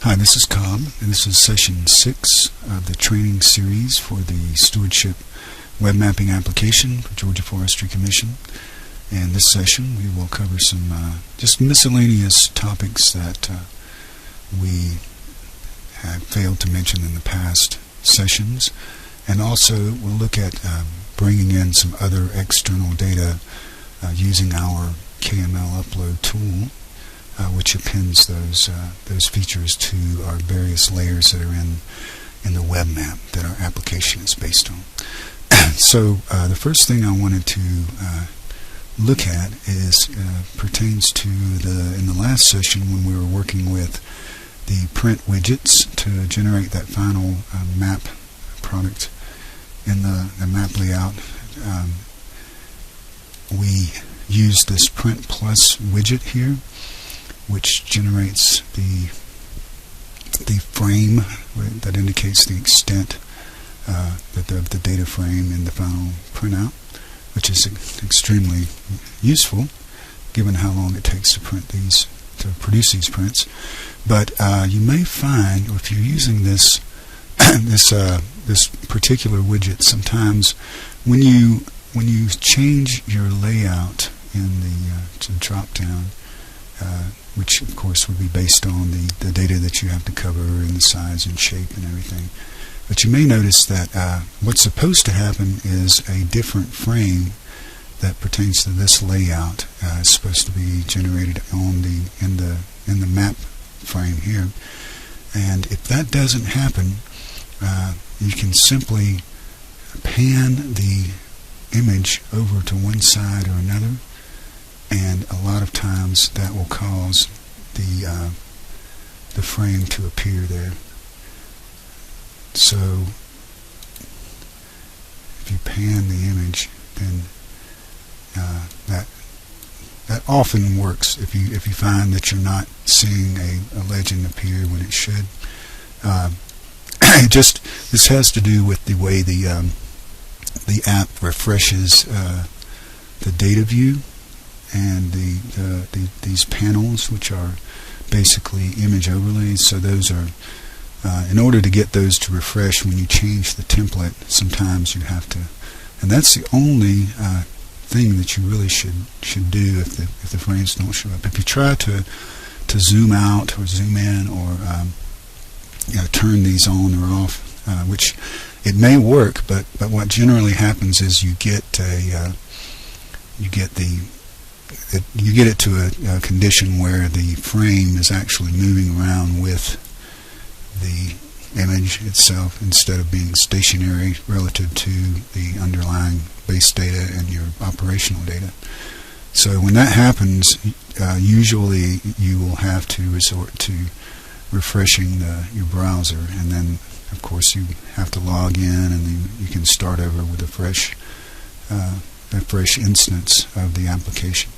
Hi, this is Cobb, and this is session 6 of the training series for the Stewardship Web Mapping application for Georgia Forestry Commission. In this session, we will cover some just miscellaneous topics that we have failed to mention in the past sessions, and also we'll look at bringing in some other external data using our KML upload tool, which appends those features to our various layers that are in the web map that our application is based on. So the first thing I wanted to look at is pertains to in the last session when we were working with the print widgets to generate that final map product in the map layout. We used this print plus widget here, which generates the frame that indicates the extent of the data frame in the final printout, which is extremely useful given how long it takes to produce these prints. But you may find, if you're using this this particular widget, sometimes when you change your layout in the drop down, which of course would be based on the data that you have to cover and the size and shape and everything. But you may notice that what's supposed to happen is a different frame that pertains to this layout is supposed to be generated in the map frame here. And if that doesn't happen, you can simply pan the image over to one side or another, and a lot of times that will cause the frame to appear there. So if you pan the image, then that often works if you find that you're not seeing a legend appear when it should. This has to do with the way the app refreshes the data view and these panels, which are basically image overlays. So those are in order to get those to refresh when you change the template, sometimes you have to, and that's the only thing that you really should do if the frames don't show up. If you try to zoom out or zoom in or turn these on or off, which it may work, but what generally happens is you get it to a condition where the frame is actually moving around with the image itself instead of being stationary relative to the underlying base data and your operational data. So when that happens, usually you will have to resort to refreshing your browser, and then of course you have to log in, and then you can start over with a fresh instance of the application.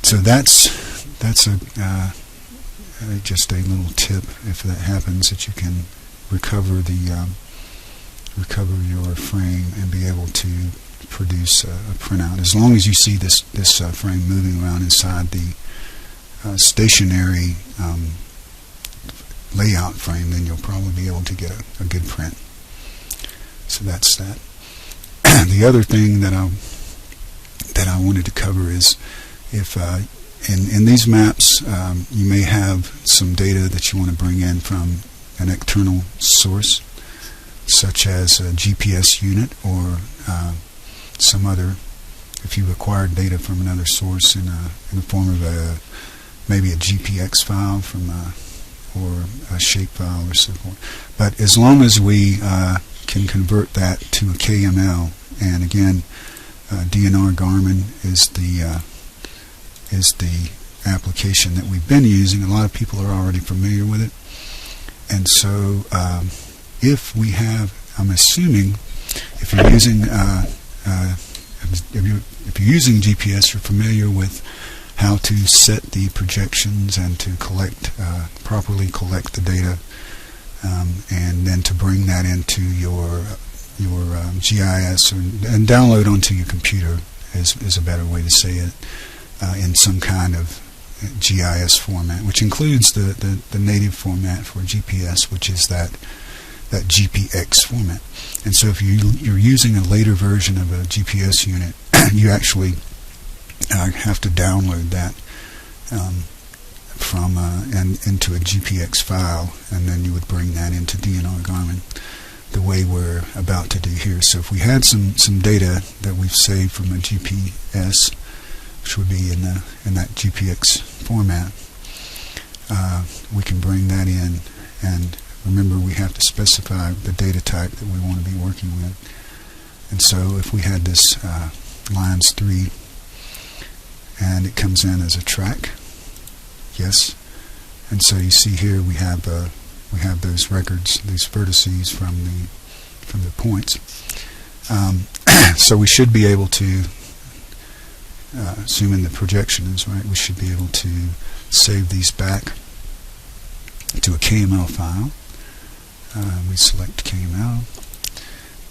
So that's just a little tip, if that happens, that you can recover your frame and be able to produce a printout. As long as you see this frame moving around inside the stationary layout frame, then you'll probably be able to get a good print. So that's that. The other thing that I wanted to cover is if in these maps you may have some data that you want to bring in from an external source, such as a GPS unit or some other, if you've acquired data from another source in the form of maybe a GPX file or a shape file or so forth. But as long as we can convert that to a KML, and again, DNR Garmin is the application that we've been using. A lot of people are already familiar with it, and so if we have, I'm assuming, if you're using GPS, you're familiar with how to set the projections and to properly collect the data, and then to bring that into your GIS and download onto your computer is a better way to say it, in some kind of GIS format, which includes the native format for GPS, which is that GPX format. And so if you're using a later version of a GPS unit, you actually have to download that from into a GPX file, and then you would bring that into DNR Garmin the way we're about to do here. So if we had some data that we've saved from a GPS, which would be in that GPX format, we can bring that in, and remember we have to specify the data type that we want to be working with. And so if we had this lines 3 and it comes in as a track, yes, and so you see here we have those records, these vertices from the points. So we should be able to, assuming the projection is right, we should be able to save these back to a KML file. We select KML,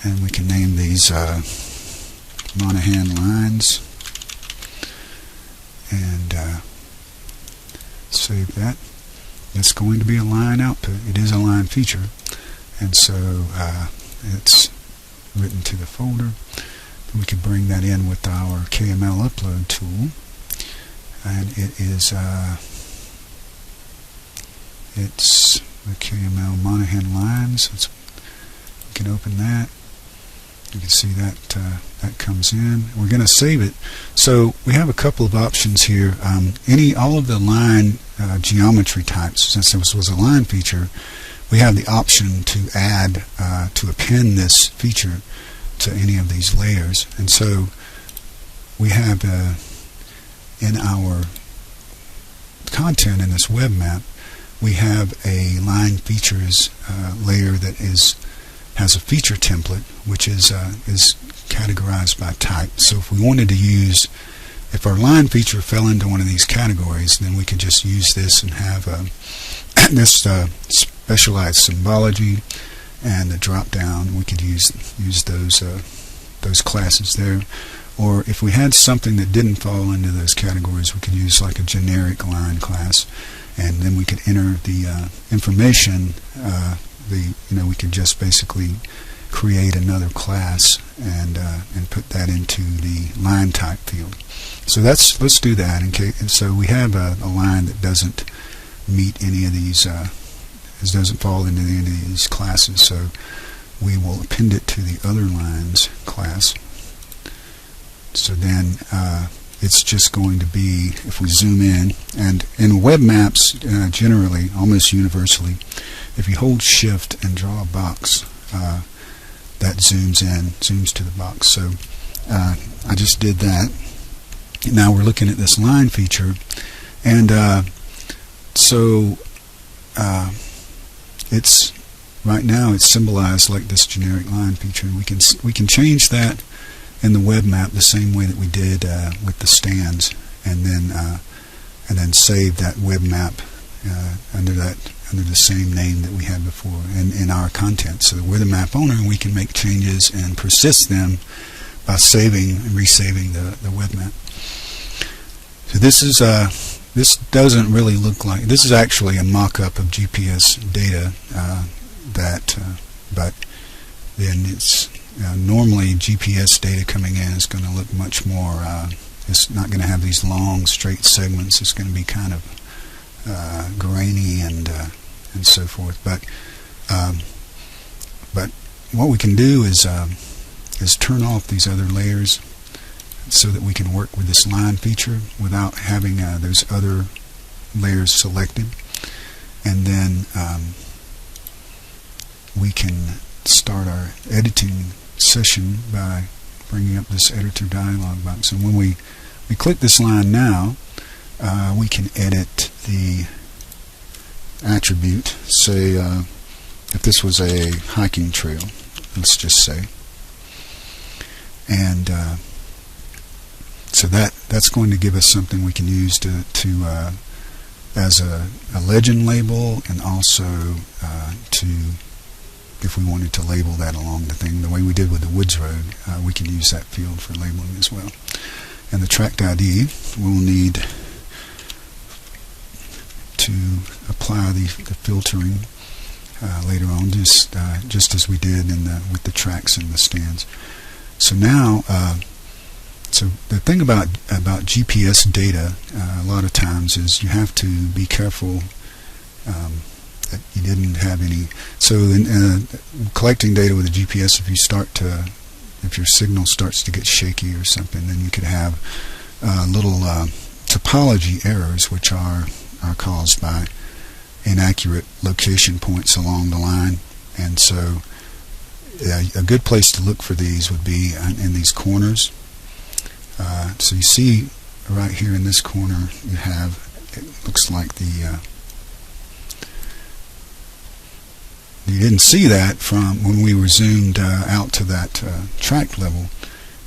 and we can name these Monahan lines, and save that. It's going to be a line output. It is a line feature, and so it's written to the folder. We can bring that in with our KML upload tool, and it's the KML Monahan lines. We can open that. You can see that that comes in. We're going to save it. So we have a couple of options here. All of the line geometry types, since this was a line feature, we have the option to add to append this feature to any of these layers. And so we have in our content in this web map, we have a line features layer that has a feature template, which is categorized by type. So if we wanted to use, if our line feature fell into one of these categories, then we could just use this and have this specialized symbology and the drop down. We could use those classes there. Or if we had something that didn't fall into those categories, we could use like a generic line class, and then we could enter the information. We could just basically create another class and put that into the line type field. So let's do that. So we have a line that doesn't meet any of these, doesn't fall into any of these classes. So we will append it to the other lines class. So then it's just going to be, if we zoom in, and in web maps generally, almost universally, if you hold shift and draw a box, that zooms to the box. So I just did that. Now we're looking at this line feature, and it's right now it's symbolized like this generic line feature, and we can change that in the web map the same way that we did with the stands, and then save that web map under the same name that we had before in our content. So we're the map owner, and we can make changes and persist them by saving and resaving the web map. So this doesn't really look like, this is actually a mock-up of GPS data but then it's normally GPS data coming in is going to look much more, it's not going to have these long straight segments. It's going to be kind of grainy and so forth. But what we can do is turn off these other layers so that we can work with this line feature without having those other layers selected, and then we can start our editing session by bringing up this editor dialog box. And when we click this line now, we can edit the attribute. Say if this was a hiking trail, let's just say, and so that's going to give us something we can use to as a legend label, and also to, if we wanted to label that along the thing, the way we did with the Woods Road, we can use that field for labeling as well. And the tract ID, we'll need to apply the filtering later on, just as we did with the tracks and the stands. So now, so the thing about GPS data a lot of times is you have to be careful that you didn't have any. So in collecting data with a GPS, if your signal starts to get shaky or something, then you could have little topology errors, which are caused by inaccurate location points along the line. And so a good place to look for these would be in these corners. So you see right here in this corner, you have, it looks like you didn't see that from when we were zoomed out to that track level,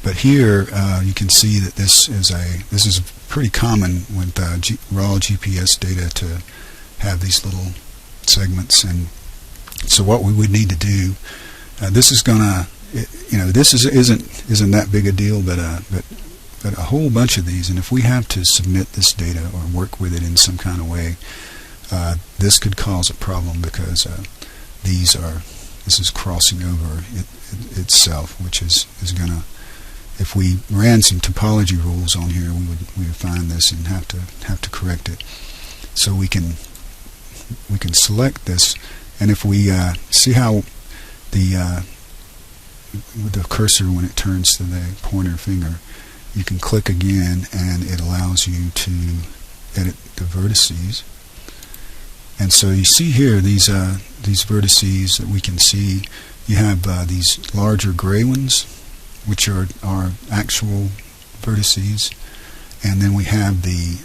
but here you can see that this is pretty common with raw GPS data to have these little segments. And so what we would need to do, this is gonna, this isn't that big a deal, but a whole bunch of these, and if we have to submit this data or work with it in some kind of way, this could cause a problem, because this is crossing over itself, which is gonna, if we ran some topology rules on here, we would find this and have to correct it. So we can select this, and if we see how with the cursor, when it turns to the pointer finger, you can click again and it allows you to edit the vertices. And so you see here these vertices that we can see. You have these larger gray ones, which are actual vertices, and then we have the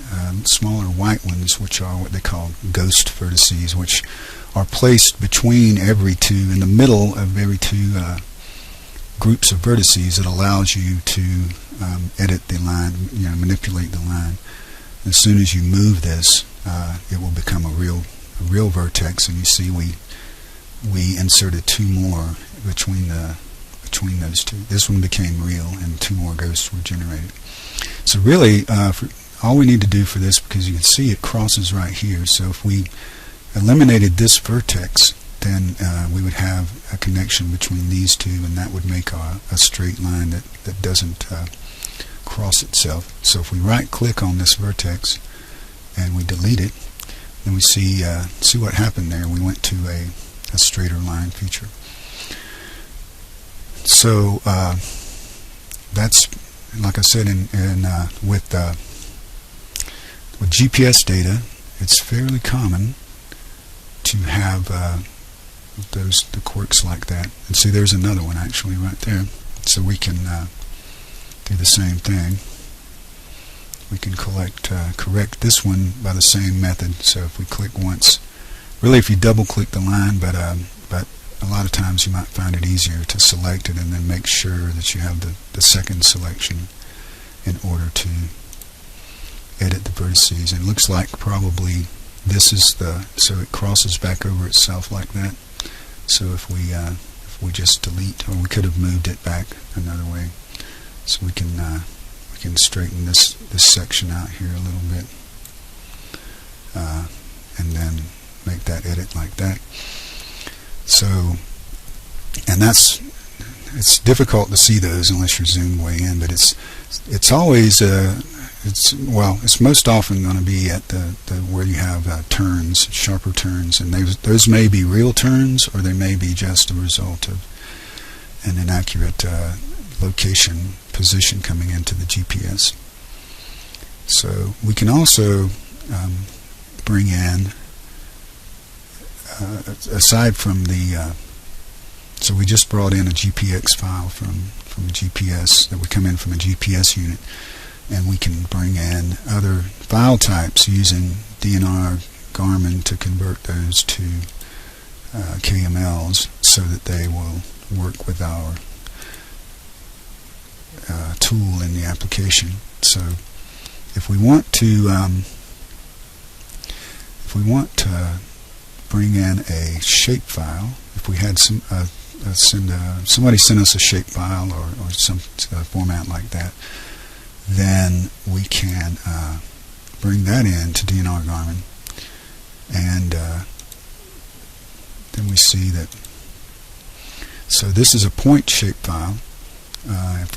smaller white ones, which are what they call ghost vertices, which are placed between in the middle of every two groups of vertices. It allows you to edit the line, manipulate the line. As soon as you move this, it will become a real vertex, and you see we inserted two more between those two. This one became real, and two more ghosts were generated. So really, all we need to do for this, because you can see it crosses right here, so if we eliminated this vertex, then we would have a connection between these two, and that would make a straight line that doesn't cross itself. So if we right click on this vertex and we delete it, then we see what happened there. We went to a straighter line feature. So that's, like I said, with GPS data, it's fairly common to have the quirks like that. And see, there's another one actually right there. So we can do the same thing. We can correct this one by the same method. So if we click once, really if you double click the line, but a lot of times you might find it easier to select it and then make sure that you have the second selection in order to edit the vertices. And it looks like probably this is so it crosses back over itself like that. So if we just delete, or we could have moved it back another way, so we can straighten this section out here a little bit, and then make that edit like that. So, and it's difficult to see those unless you're zoomed way in, but it's always it's most often going to be at the where you have turns, sharper turns, and those may be real turns, or they may be just a result of an inaccurate position coming into the GPS. So we can also bring in, aside from so we just brought in a GPX file from a GPS that would come in from a GPS unit, and we can bring in other file types using DNR Garmin to convert those to KMLs so that they will work with our tool in the application. So if we want to bring in a shape file, if we had somebody send us a shape file or some format like that, then we can bring that in to DNR Garmin, and then we see that. So this is a point shapefile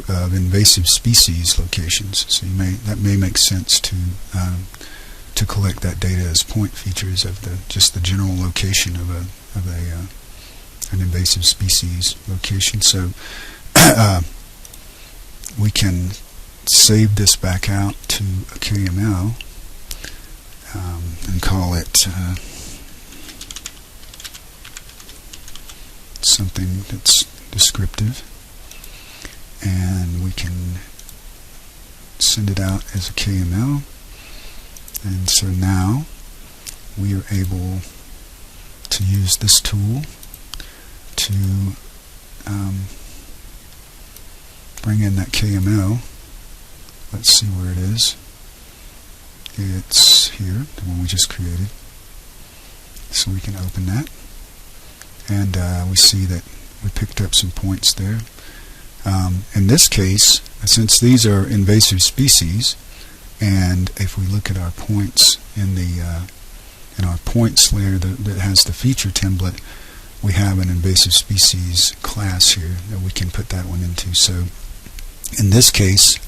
of invasive species locations. So that may make sense to collect that data as point features of just the general location of an invasive species location. So we can save this back out to a KML and call it something that's descriptive, and we can send it out as a KML. And so now we are able to use this tool to bring in that KML. Let's see where it is. It's here, the one we just created. So we can open that, and we see that we picked up some points there. In this case, since these are invasive species, and if we look at our points in our points layer that has the feature template, we have an invasive species class here that we can put that one into. So in this case,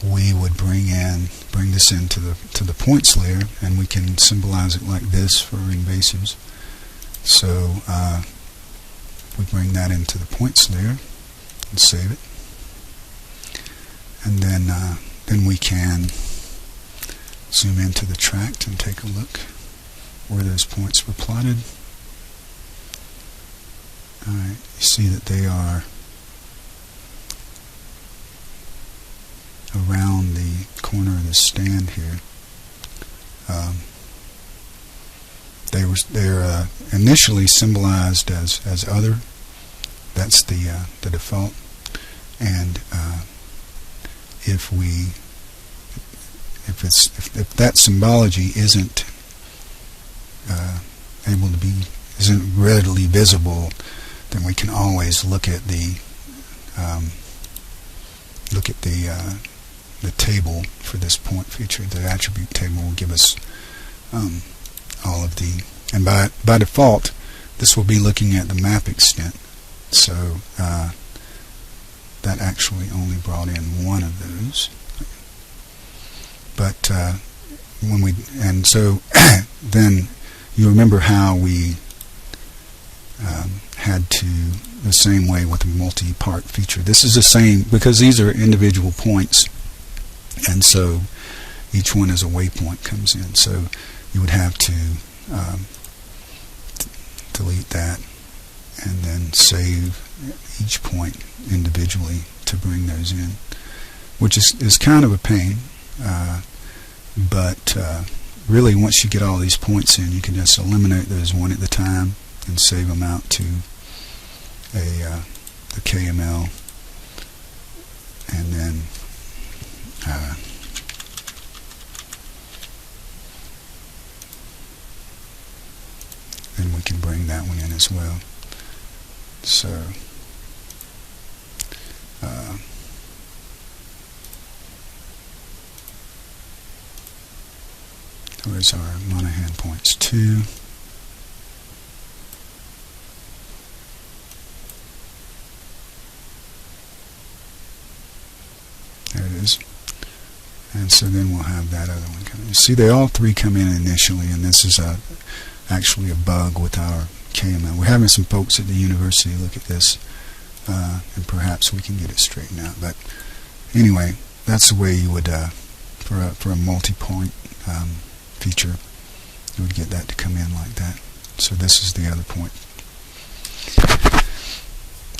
we would bring this into the points layer, and we can symbolize it like this for invasives. So we bring that into the points layer and save it, and then we can zoom into the tract and take a look where those points were plotted. Alright, you see that they are around the corner of the stand here. They're initially symbolized as other. That's the default. And if that symbology isn't readily visible, then we can always look at the table for this point feature. The attribute table will give us all of the, and by default this will be looking at the map extent. So that actually only brought in one of those. But then you remember how we had to, the same way with a multi-part feature. This is the same because these are individual points, and so each one as a waypoint comes in. So you would have to delete that and then save each point individually to bring those in, which is kind of a pain, but really once you get all these points in, you can just eliminate those one at a time and save them out to the KML, and then we can bring that one in as well. So where's our Monahan points 2? There it is. And so then we'll have that other one come in. You see, they all three come in initially, and this is actually a bug with our KML. We're having some folks at the university look at this, and perhaps we can get it straightened out. But anyway, that's the way you would, for a multi-point feature, you would get that to come in like that. So this is the other point.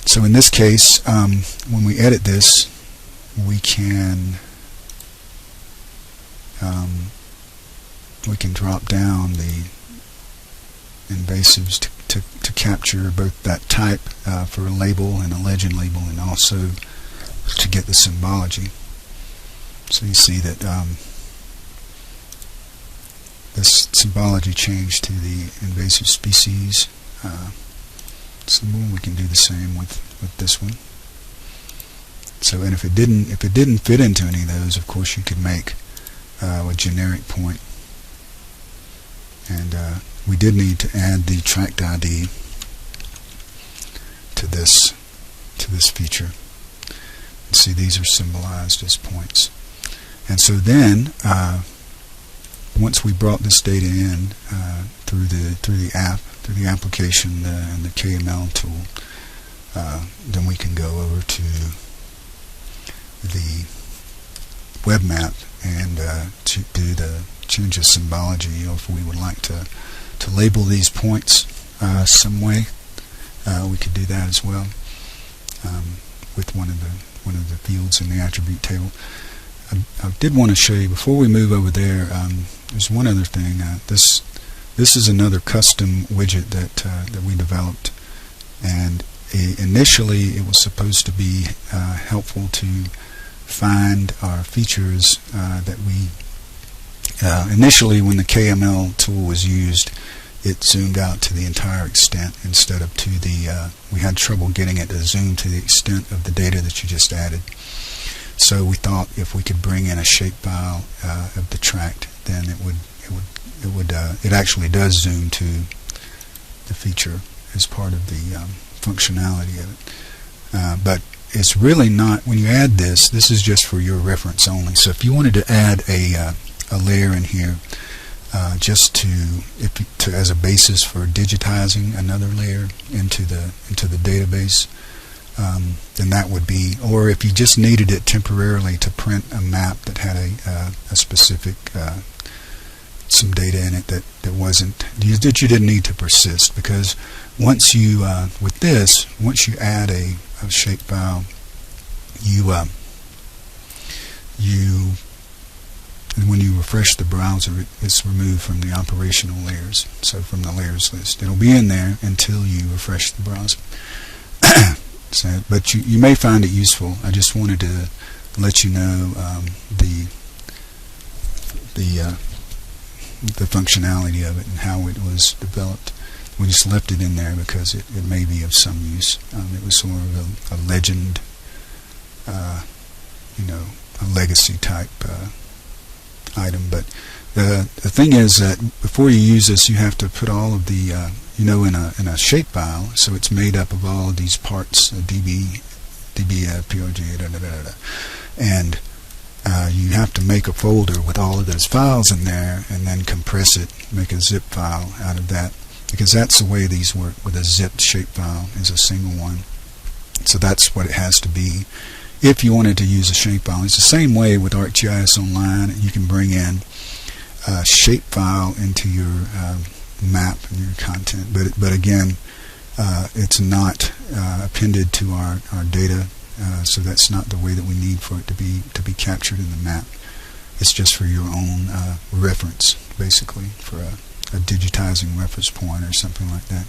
So in this case, when we edit this, we can drop down the invasives to capture both that type for a label and a legend label, and also to get the symbology. So you see that this symbology changed to the invasive species symbol. We can do the same with this one. So, and if it didn't fit into any of those, of course you could make a generic point and we did need to add the tracked ID to this feature. And see, these are symbolized as points. And so then, once we brought this data in through the application and the KML tool, then we can go over to the web map and to do the change of symbology. If we would like to label these points some way, we could do that as well with one of the fields in the attribute table. I did want to show you before we move over there. There's one other thing. This is another custom widget that we developed, and initially it was supposed to be helpful to find our features that we initially, when the KML tool was used, it zoomed out to the entire extent instead of to the we had trouble getting it to zoom to the extent of the data that you just added. So we thought if we could bring in a shapefile of the tract, then it actually does zoom to the feature as part of the functionality of it. But it's really not, when you add this is just for your reference only. So if you wanted to add a layer in here just as a basis for digitizing another layer into the database, then that would be, or if you just needed it temporarily to print a map that had a specific some data in it that you didn't need to persist, because once you with this, once you add a shapefile, and when you refresh the browser, it's removed from the operational layers, so from the layers list. It'll be in there until you refresh the browser. So, but you may find it useful. I just wanted to let you know the functionality of it and how it was developed. We just left it in there because it may be of some use. It was sort of a legend, a legacy type item. But the thing is that before you use this, you have to put all of the in a shapefile, so it's made up of all of these parts, db, PRG, and you have to make a folder with all of those files in there, and then compress it, make a zip file out of that, because that's the way these work with a zipped shapefile, is a single one. So that's what it has to be if you wanted to use a shapefile. It's the same way with ArcGIS Online. You can bring in a shapefile into your map and your content, but again, it's not appended to our data, so that's not the way that we need for it to be captured in the map. It's just for your own reference, basically, for a digitizing reference point or something like that.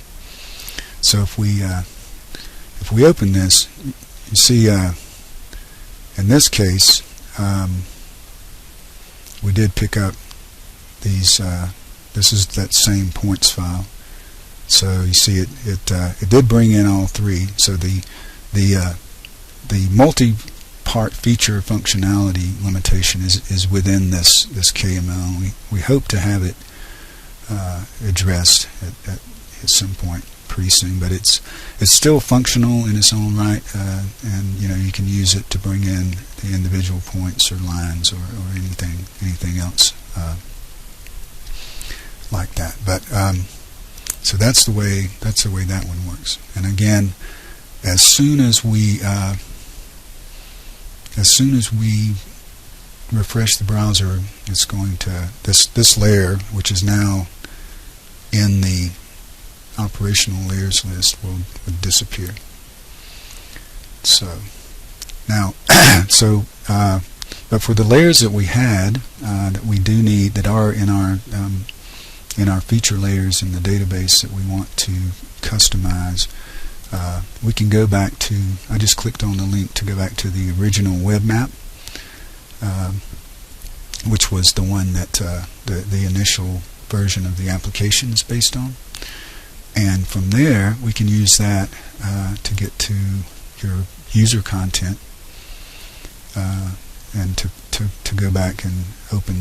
So if we open this, you see in this case we did pick up these. This is that same points file. So you see it did bring in all three. So the multi-part feature functionality limitation is within this KML. We hope to have it addressed at some point pretty soon, but it's still functional in its own right, and you can use it to bring in the individual points or lines or anything else like that. But so that's the way that one works. And again, as soon as we refresh the browser, it's going to this layer, which is now in the operational layers list, will disappear. So now, but for the layers that we had, that we do need, that are in our feature layers in the database that we want to customize, we can go back to, I just clicked on the link to go back to the original web map, which was the one that the initial version of the application is based on. And from there, we can use that to get to your user content. and to go back and open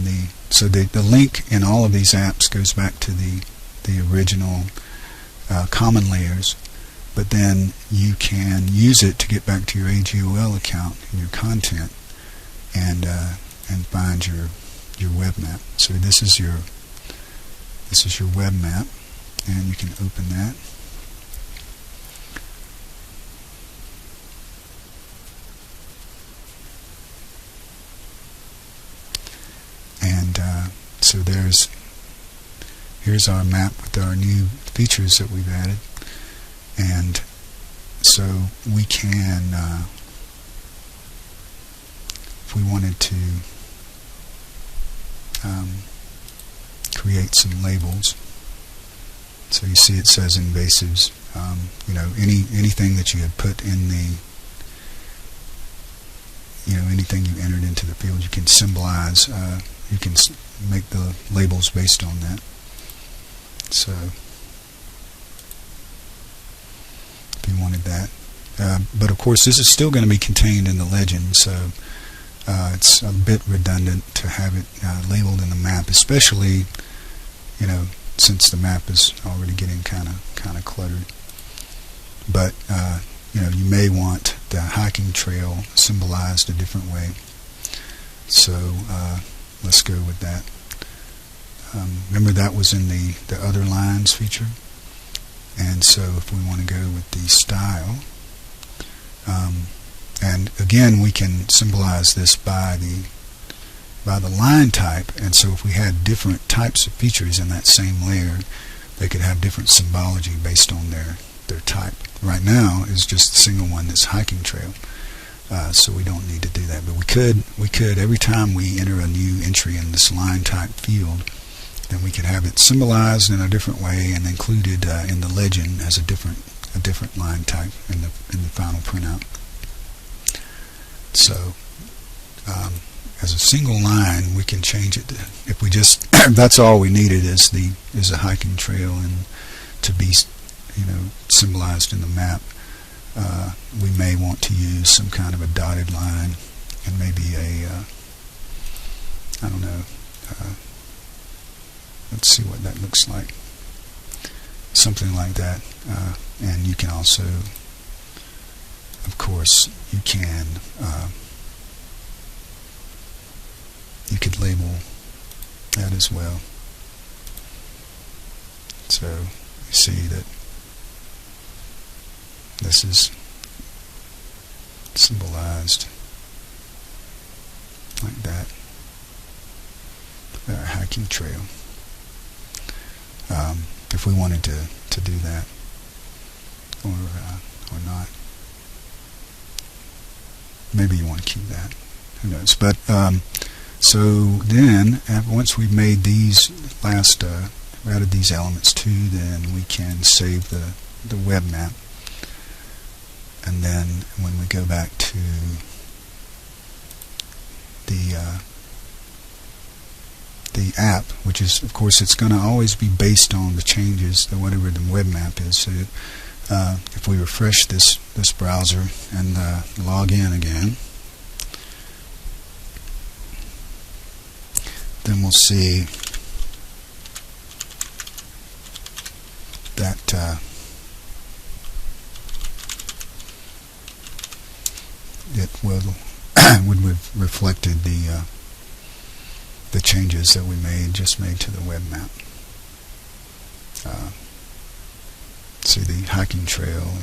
so the link in all of these apps goes back to the original common layers, but then you can use it to get back to your AGOL account and your content and find your web map. So this is your web map, and you can open that. And so here's our map with our new features that we've added, and so we can, if we wanted to create some labels. So you see it says invasives. Anything that you had put in anything you entered into the field, you can symbolize. You can make the labels based on that. So if you wanted that, but of course this is still going to be contained in the legend. So it's a bit redundant to have it labeled in the map, especially since the map is already getting kind of cluttered. But you may want the hiking trail symbolized a different way. So let's go with that. Remember that was in the other lines feature, and so if we want to go with the style, and again we can symbolize this by the line type, and so if we had different types of features in that same layer, they could have different symbology based on their type. Right now is just a single one, that's hiking trail, so we don't need to do that. But we could every time we enter a new entry in this line type field, then we could have it symbolized in a different way and included in the legend as a different line type in the final printout. So as a single line, we can change it if we just that's all we needed is a hiking trail and to be symbolized in the map. We may want to use some kind of a dotted line and maybe I don't know, let's see what that looks like, something like that. And you can also, of course, you could label that as well. So you see that this is symbolized like that, our hiking trail. If we wanted to do that or not, maybe you want to keep that, who knows. But so then once we've made these last added these elements too, then we can save the web map. And then when we go back to the app, which is, of course, it's going to always be based on the changes, whatever the web map is. So if we refresh this browser and log in again, then we'll see that it would have reflected the changes that we just made to the web map. See, the hiking trail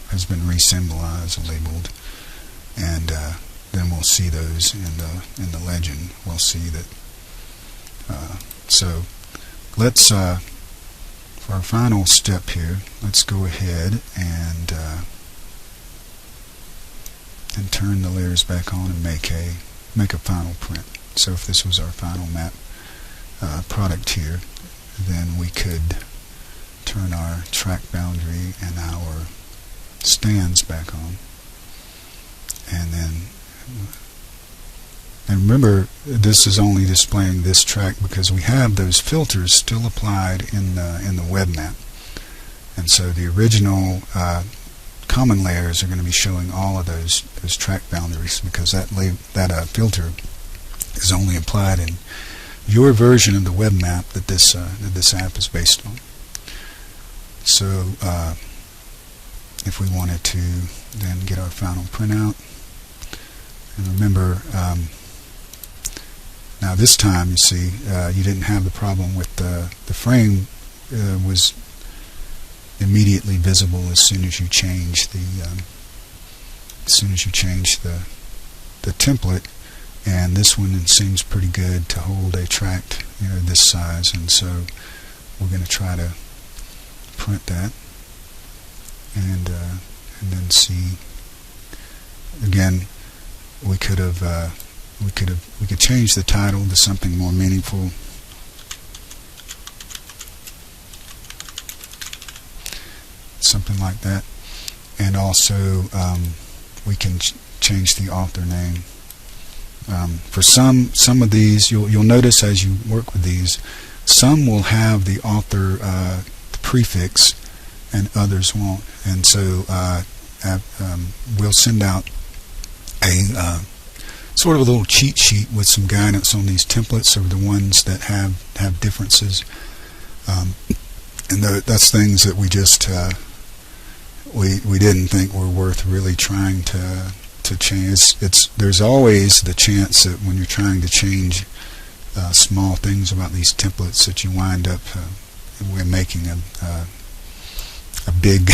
has been re-symbolized, labeled, and then we'll see those in the legend. We'll see that. So let's for our final step here, let's go ahead and turn the layers back on and make a final print. So if this was our final map product here, then we could turn our track boundary and our stands back on, and remember, this is only displaying this track because we have those filters still applied in the web map, and so the original common layers are going to be showing all of those track boundaries, because that filter is only applied in your version of the web map that this app is based on. So if we wanted to then get our final printout, and remember, now this time you see you didn't have the problem with the frame was immediately visible as soon as you change the template, and this one seems pretty good to hold a tract this size, and so we're going to try to print that and then see. Again, we could change the title to something more meaningful. Something like that, and also we can change the author name. For some of these, you'll notice as you work with these, some will have the author prefix and others won't, and so we'll send out a sort of a little cheat sheet with some guidance on these templates of the ones that have differences, and that's things that we just we didn't think were worth really trying to change. There's always the chance that when you're trying to change small things about these templates that you wind up we're making a big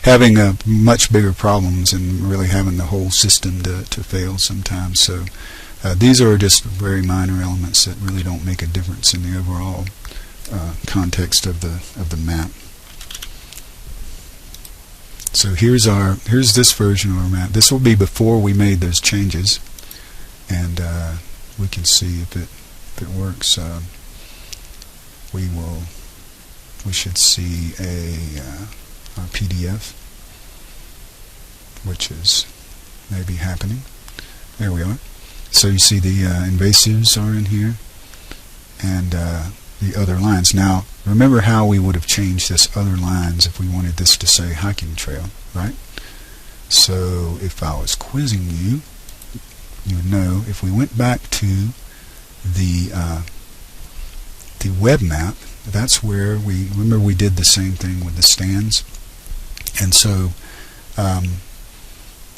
having a much bigger problems and really having the whole system to fail sometimes. So these are just very minor elements that really don't make a difference in the overall context of the map. So here's this version of our map. This will be before we made those changes, and we can see if it works. We should see our PDF, which is maybe happening. There we are. So you see the invasives are in here, and the other lines. Now, remember how we would have changed this other lines if we wanted this to say hiking trail, right? So if I was quizzing you, you would know if we went back to the web map, that's where remember we did the same thing with the stands. And so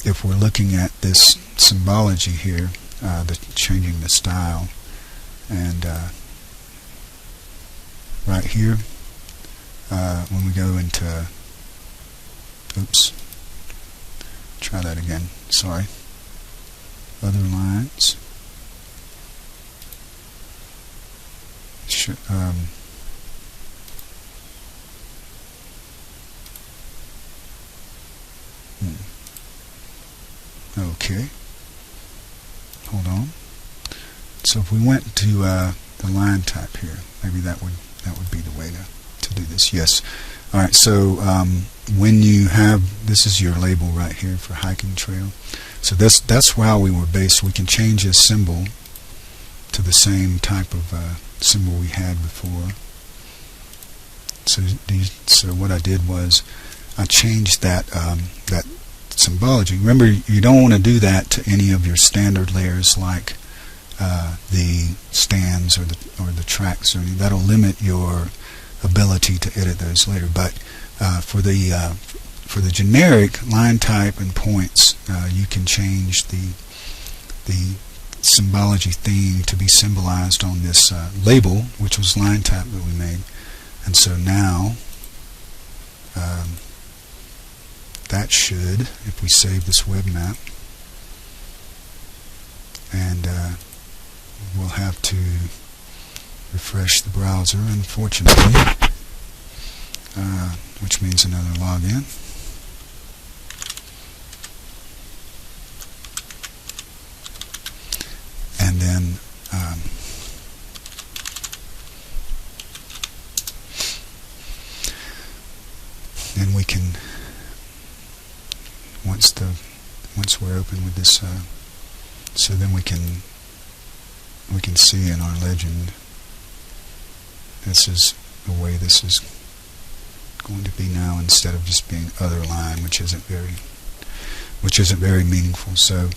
if we're looking at this symbology here, changing the style, and right here, when we go into, oops, try that again, sorry, other lines, okay, hold on. So if we went to the line type here, maybe that would be the way to do this. Yes. All right. So when you have, this is your label right here for hiking trail. So that's how we were based. We can change this symbol to the same type of symbol we had before. So what I did was I changed that symbology. Remember, you don't want to do that to any of your standard layers like the stands or the tracks or anything. That'll limit your ability to edit those later. But for the generic line type and points, you can change the symbology theme to be symbolized on this label, which was line type that we made. And so now that should, if we save this web map, and we'll have to refresh the browser, unfortunately, which means another login. And then we can, once we're open with this, so then we can see in our legend, this is the way this is going to be now, instead of just being other line, which isn't very meaningful. So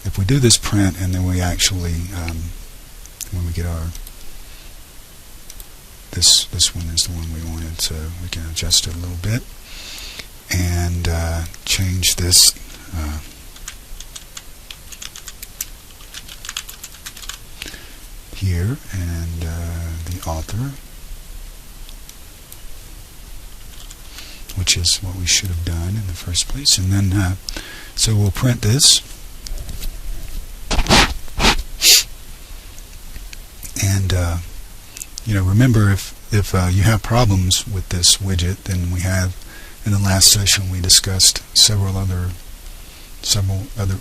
if we do this print, and then we actually when we get our this one is the one we wanted, so we can adjust it a little bit and change this here, and the author, which is what we should have done in the first place. And then so we'll print this, and remember, if you have problems with this widget, then we have, in the last session we discussed several other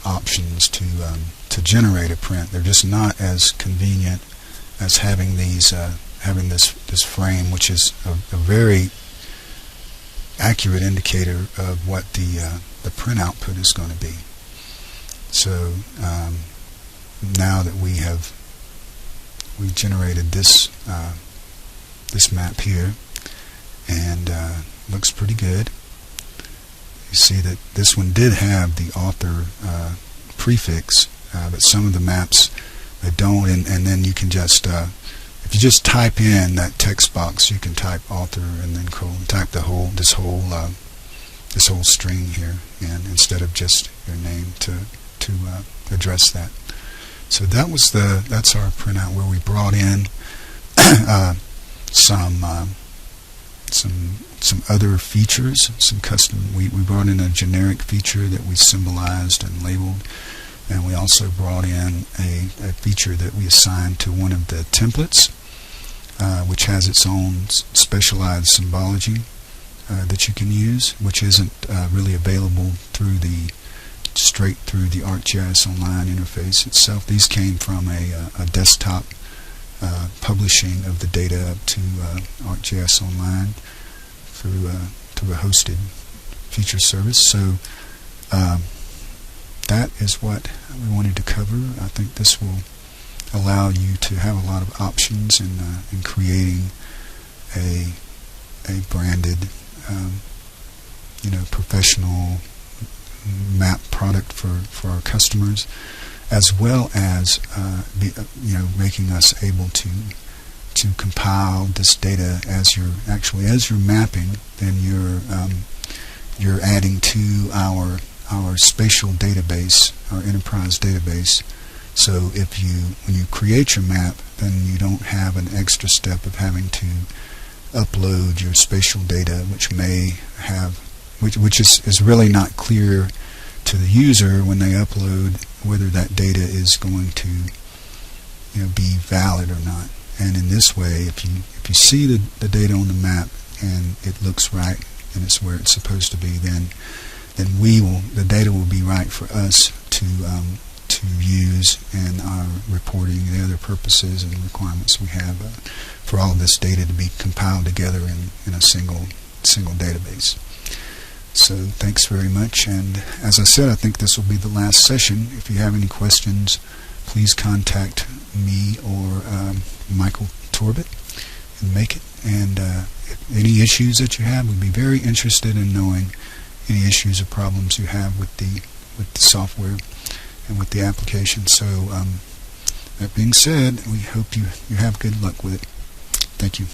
options to generate a print. They're just not as convenient as having these having this frame, which is a very accurate indicator of what the print output is going to be. So now that we generated this map here, and looks pretty good. You see that this one did have the author prefix, but some of the maps that don't, and then you can just if you just type in that text box, you can type author and then type this whole string here, and instead of just your name to address that. So that's our printout, where we brought in some other features, some custom. We brought in a generic feature that we symbolized and labeled, and we also brought in a feature that we assigned to one of the templates, which has its own specialized symbology that you can use, which isn't really available straight through the ArcGIS Online interface itself. These came from a desktop publishing of the data up to ArcGIS Online through a hosted feature service. So that is what we wanted to cover. I think this will allow you to have a lot of options in creating a branded, professional map product for our customers, as well as making us able to compile this data as you're mapping. Then you're adding to our spatial database, our enterprise database. So when you create your map, then you don't have an extra step of having to upload your spatial data, which is really not clear to the user when they upload whether that data is going to be valid or not. And in this way, if you see the data on the map and it looks right and it's where it's supposed to be, then the data will be right for us to use in our reporting, the other purposes and requirements we have for all of this data to be compiled together in a single database. So thanks very much, and as I said, I think this will be the last session. If you have any questions, please contact me or Michael Torbett and make it. And if any issues that you have, we'd be very interested in knowing any issues or problems you have with the software and with the application. So that being said, we hope you have good luck with it. Thank you.